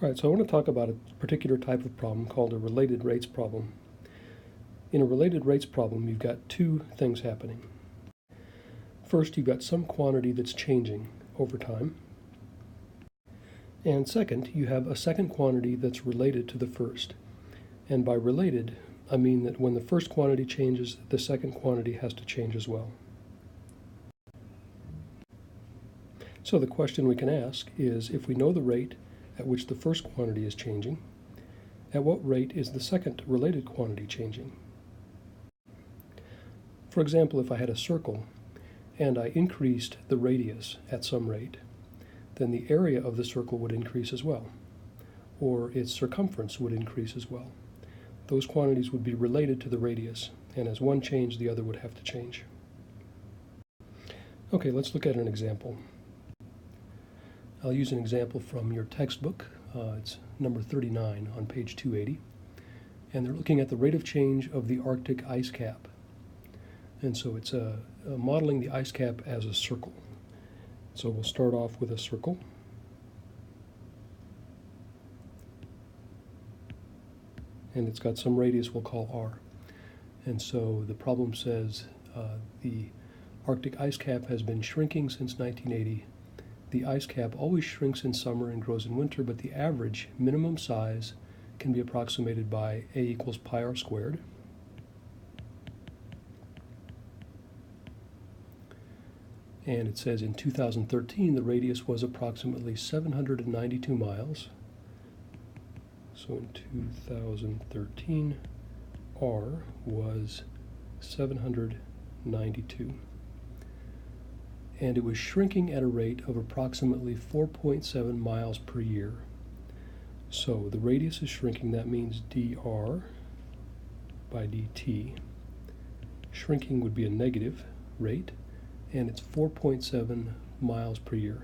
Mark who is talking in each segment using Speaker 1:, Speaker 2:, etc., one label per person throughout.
Speaker 1: All right, so I want to talk about a particular type of problem called a related rates problem. In a related rates problem, you've got two things happening. First, you've got some quantity that's changing over time. And second, you have a second quantity that's related to the first. And by related, I mean that when the first quantity changes, the second quantity has to change as well. So the question we can ask is, if we know the rate at which the first quantity is changing, at what rate is the second related quantity changing? For example, if I had a circle and I increased the radius at some rate, then the area of the circle would increase as well, or its circumference would increase as well. Those quantities would be related to the radius, and as one changed, the other would have to change. Okay, let's look at an example. I'll use an example from your textbook. It's number 39 on page 280. And they're looking at the rate of change of the Arctic ice cap. And so it's modeling the ice cap as a circle. So we'll start off with a circle. And it's got some radius we'll call r. And so the problem says the Arctic ice cap has been shrinking since 1980. The ice cap always shrinks in summer and grows in winter, but the average minimum size can be approximated by a equals pi r squared. And it says in 2013 the radius was approximately 792 miles. So in 2013 r was 792. And it was shrinking at a rate of approximately 4.7 miles per year. So the radius is shrinking, that means dr by dt. Shrinking would be a negative rate, and it's 4.7 miles per year.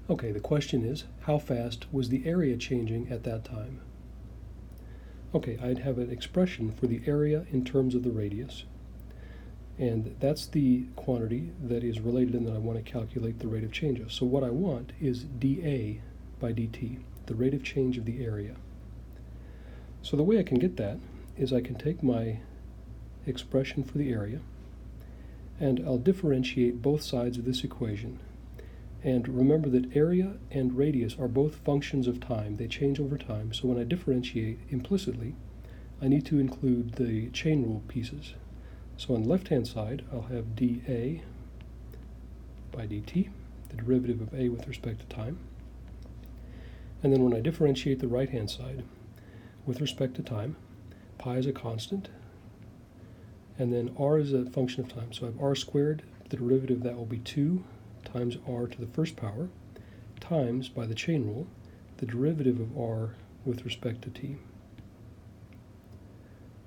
Speaker 1: Okay, the question is, how fast was the area changing at that time? Okay, I'd have an expression for the area in terms of the radius. And that's the quantity that is related and that I want to calculate the rate of change of. So what I want is dA by dt, the rate of change of the area. So the way I can get that is I can take my expression for the area and I'll differentiate both sides of this equation. And remember that area and radius are both functions of time. They change over time. So when I differentiate implicitly, I need to include the chain rule pieces. So on the left-hand side, I'll have dA by dt, the derivative of a with respect to time. And then when I differentiate the right-hand side with respect to time, pi is a constant, and then r is a function of time. So I have r squared, the derivative of that will be 2 times r to the first power, times, by the chain rule, the derivative of r with respect to t.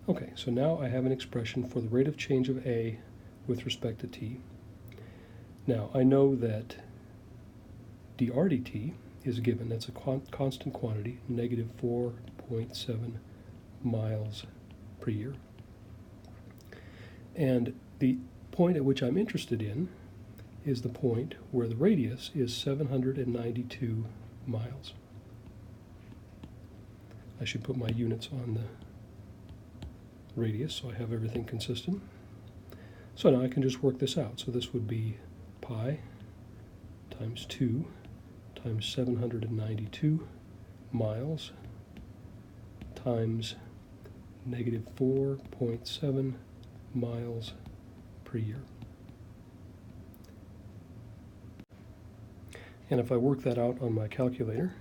Speaker 1: Okay, so now I have an expression for the rate of change of a with respect to t. Now, I know that dr dt is given. That's a constant quantity, negative 4.7 miles per year. And the point at which I'm interested in is the point where the radius is 792 miles. I should put my units on the radius so I have everything consistent. So now I can just work this out. So this would be pi times 2 times 792 miles times negative 4.7 miles per year. And if I work that out on my calculator,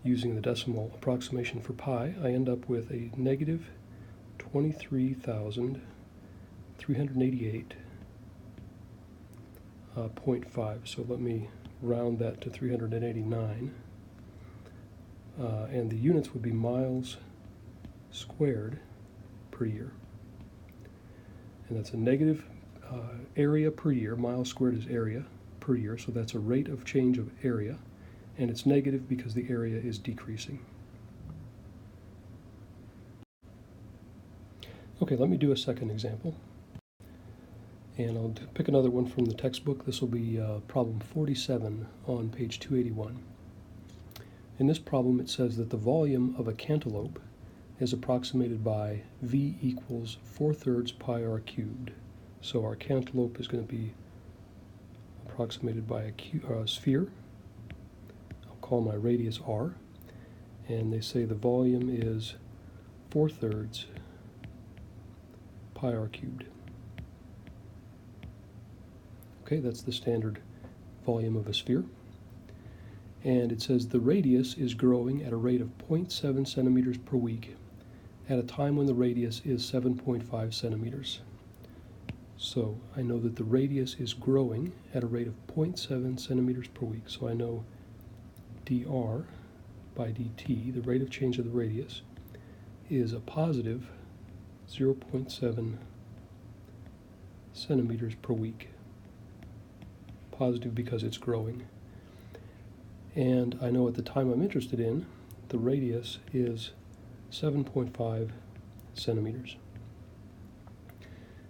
Speaker 1: using the decimal approximation for pi, I end up with a negative 23,388.5. So let me round that to 389. And the units would be miles squared per year. And that's a negative area per year. Miles squared is area per year, so that's a rate of change of area, and it's negative because the area is decreasing. Okay, let me do a second example. And I'll pick another one from the textbook. This will be problem 47 on page 281. In this problem, it says that the volume of a cantaloupe is approximated by V equals 4/3 pi r cubed. So our cantaloupe is going to be approximated by a sphere. I'll call my radius r. And they say the volume is 4/3 pi r cubed. Okay, that's the standard volume of a sphere. And it says the radius is growing at a rate of 0.7 centimeters per week at a time when the radius is 7.5 centimeters. So I know that the radius is growing at a rate of 0.7 centimeters per week. So I know dr by dt, the rate of change of the radius, is a positive 0.7 centimeters per week. Positive because it's growing. And I know at the time I'm interested in, the radius is 7.5 centimeters.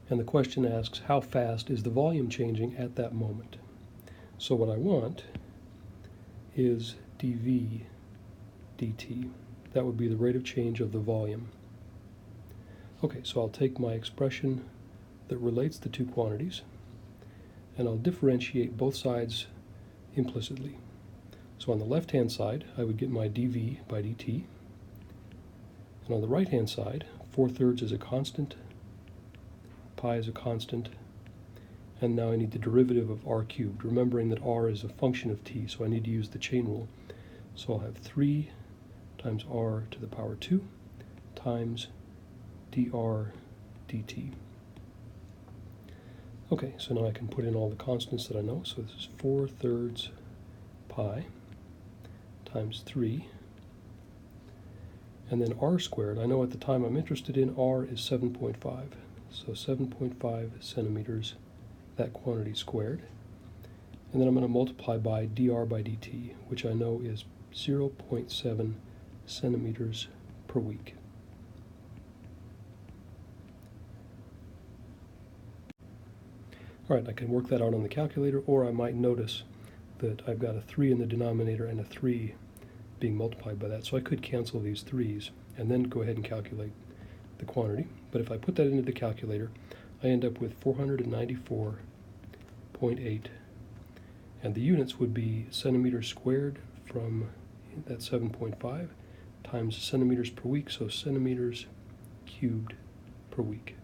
Speaker 1: And the question asks, how fast is the volume changing at that moment? So what I want is dV dt. That would be the rate of change of the volume. Okay, so I'll take my expression that relates the two quantities, and I'll differentiate both sides implicitly. So on the left-hand side, I would get my dV by dt. And on the right-hand side, 4/3 is a constant, pi is a constant, and now I need the derivative of r cubed, remembering that r is a function of t, so I need to use the chain rule. So I'll have 3 times r to the power 2 times dr dt. Okay, so now I can put in all the constants that I know. So this is 4/3 pi times 3. And then r squared, I know at the time I'm interested in, r is 7.5. So 7.5 centimeters, that quantity squared. And then I'm going to multiply by dr by dt, which I know is 0.7 centimeters per week. All right, I can work that out on the calculator, or I might notice that I've got a 3 in the denominator and a 3 being multiplied by that. So I could cancel these 3's and then go ahead and calculate the quantity. But if I put that into the calculator, I end up with 494.8. And the units would be centimeters squared from that 7.5 times centimeters per week, so centimeters cubed per week.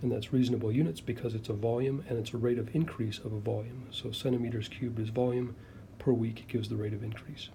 Speaker 1: And that's reasonable units because it's a volume and it's a rate of increase of a volume. So centimeters cubed is volume, per week gives the rate of increase.